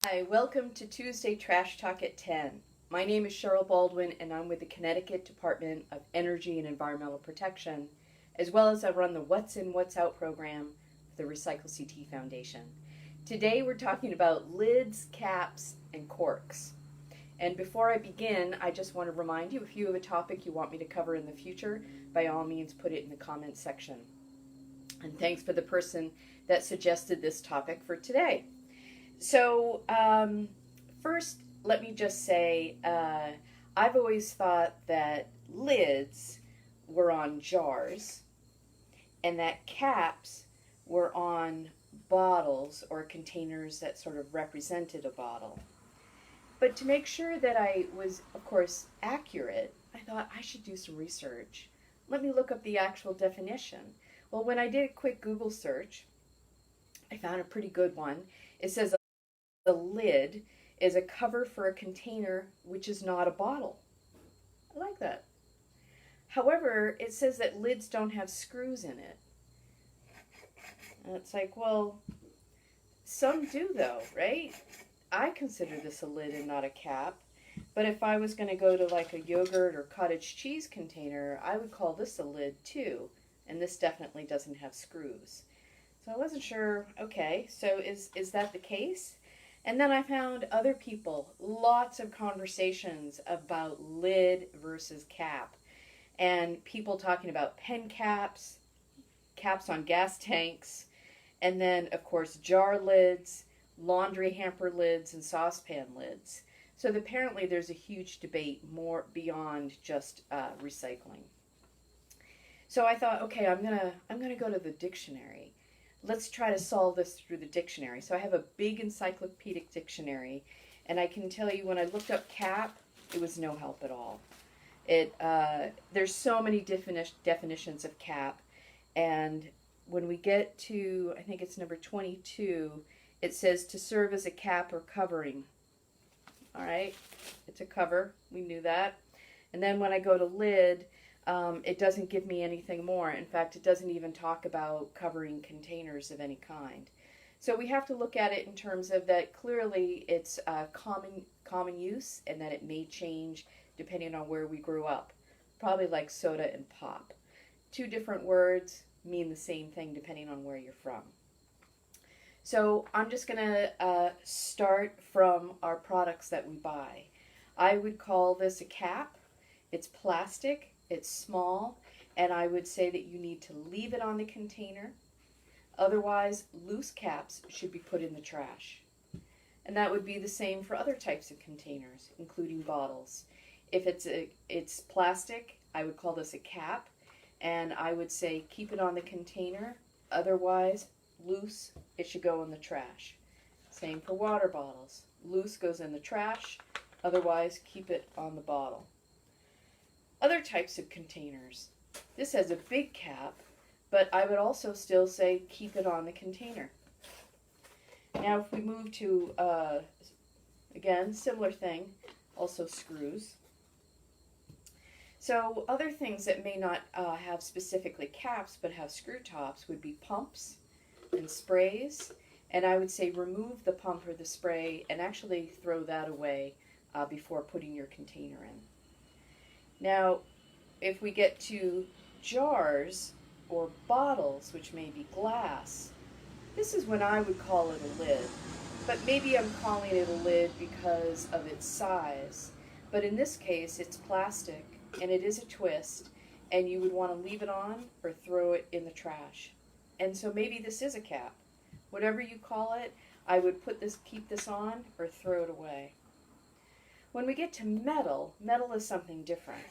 Hi, welcome to Tuesday Trash Talk at 10. My name is Cheryl Baldwin and I'm with the Connecticut Department of Energy and Environmental Protection, as well as I run the What's In, What's Out program for the Recycle CT Foundation. Today we're talking about lids, caps, and corks. And before I begin, I just want to remind you, if you have a topic you want me to cover in the future, by all means put it in the comments section. And thanks for the person that suggested this topic for today. So, first, let me just say, I've always thought that lids were on jars and that caps were on bottles or containers that sort of represented a bottle. But to make sure that I was, of course, accurate, I thought I should do some research. Let me look up the actual definition. Well, when I did a quick Google search, I found a pretty good one. It says the lid is a cover for a container which is not a bottle. I like that. However, it says that lids don't have screws in it. And it's like, well, some do though, right? I consider this a lid and not a cap. But if I was going to go to like a yogurt or cottage cheese container, I would call this a lid too. And this definitely doesn't have screws. So I wasn't sure, okay, so is that the case? And then I found other people, lots of conversations about lid versus cap. And people talking about pen caps, caps on gas tanks, and then, of course, jar lids, laundry hamper lids, and saucepan lids. So apparently there's a huge debate more beyond just recycling. So I thought, okay, I'm gonna go to the dictionary. Let's try to solve this through the dictionary. So I have a big encyclopedic dictionary, and I can tell you when I looked up cap, it was no help at all. There's so many definitions of cap, and when we get to, I think it's number 22, it says to serve as a cap or covering. All right, it's a cover. We knew that. And then when I go to lid, it doesn't give me anything more. In fact, it doesn't even talk about covering containers of any kind. So we have to look at it in terms of that clearly it's common use and that it may change depending on where we grew up. Probably like soda and pop. Two different words mean the same thing depending on where you're from. So I'm just going to start from our products that we buy. I would call this a cap. It's plastic. It's small, and I would say that you need to leave it on the container. Otherwise, loose caps should be put in the trash. And that would be the same for other types of containers, including bottles. If it's plastic, I would call this a cap, and I would say keep it on the container. Otherwise, loose, it should go in the trash. Same for water bottles. Loose goes in the trash. Otherwise, keep it on the bottle. Other types of containers. This has a big cap, but I would also still say keep it on the container. Now if we move to, again, similar thing, also screws. So other things that may not have specifically caps but have screw tops would be pumps and sprays. And I would say remove the pump or the spray and actually throw that away before putting your container in. Now, if we get to jars or bottles, which may be glass, this is when I would call it a lid. But maybe I'm calling it a lid because of its size. But in this case, it's plastic, and it is a twist, and you would want to leave it on or throw it in the trash. And so maybe this is a cap. Whatever you call it, I would keep this on or throw it away. When we get to metal, metal is something different.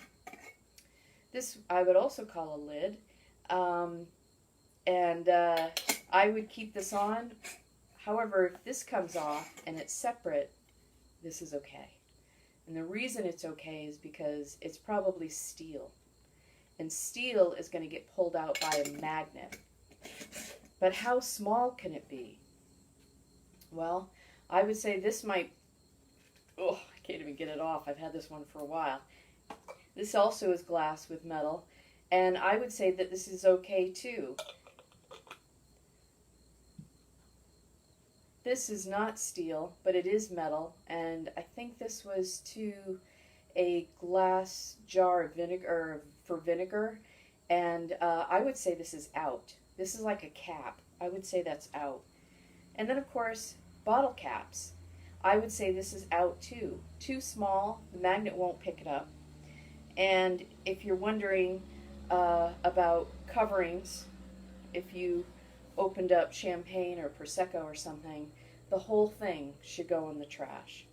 This I would also call a lid, and I would keep this on. However, if this comes off and it's separate, this is okay. And the reason it's okay is because it's probably steel. And steel is going to get pulled out by a magnet. But how small can it be? Well, I would say this might, I can't even get it off. I've had this one for a while. This also is glass with metal, and I would say that this is okay too. This is not steel, but it is metal, and I think this was to a glass jar of vinegar for vinegar, and I would say this is out. This is like a cap. I would say that's out. And then, of course, bottle caps. I would say this is out too. Too small, the magnet won't pick it up. And if you're wondering about coverings, if you opened up champagne or Prosecco or something, the whole thing should go in the trash.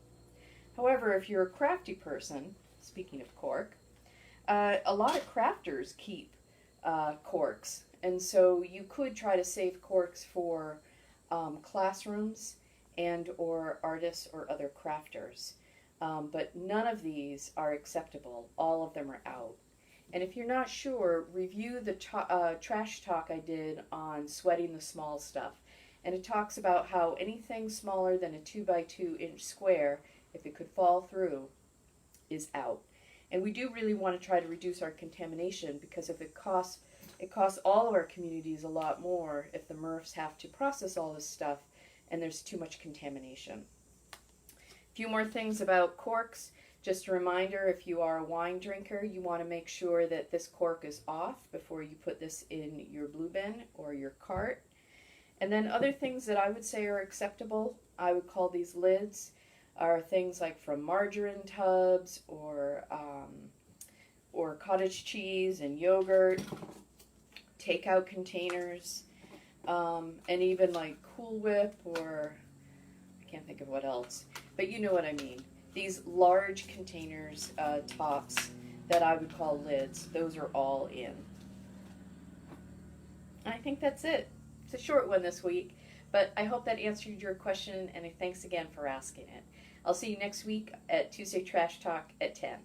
However, if you're a crafty person, speaking of cork, a lot of crafters keep corks. And so you could try to save corks for classrooms and or artists or other crafters. But none of these are acceptable. All of them are out. And if you're not sure, review the trash talk I did on sweating the small stuff. And it talks about how anything smaller than a 2 by 2 inch square, if it could fall through, is out. And we do really want to try to reduce our contamination, because if it costs all of our communities a lot more if the MRFs have to process all this stuff and there's too much contamination. A few more things about corks. Just a reminder, if you are a wine drinker, you want to make sure that this cork is off before you put this in your blue bin or your cart. And then other things that I would say are acceptable, I would call these lids, are things like from margarine tubs or cottage cheese and yogurt, takeout containers, and even like Cool Whip, or I can't think of what else, but you know what I mean. These large containers, tops, that I would call lids, those are all in. I think that's it. It's a short one this week, but I hope that answered your question, and thanks again for asking it. I'll see you next week at Tuesday Trash Talk at 10.